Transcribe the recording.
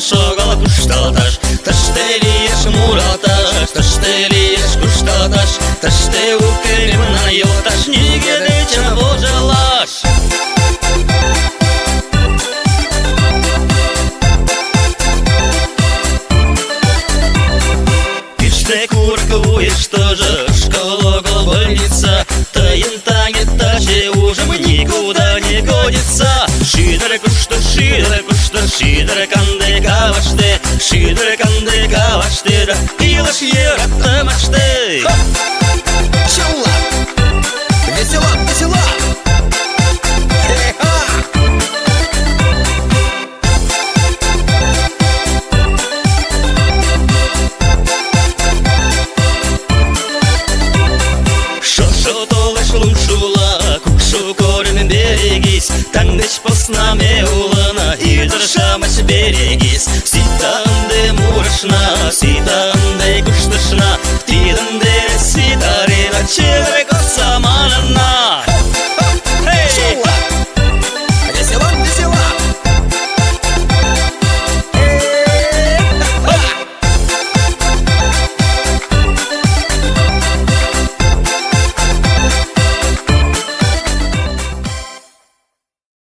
шогал кушталташ, таштелиеш муралташ, таштелиеш кушталташ, таште укремна йоташ, ниге деча божалаш. Пиште куркуешь тоже, школа больница, таин танет таче уже никуда не годится. Шидер кушта, шидер канде каваште, шидер канде каваште, илаш ерата мачте. Чула! Весела, весела! Шо толеш луншула, кукшу корен берегись, таңдыш поснаме улана, и дыршамыш берегись. Ситанды мурышна, ситанды куштышна,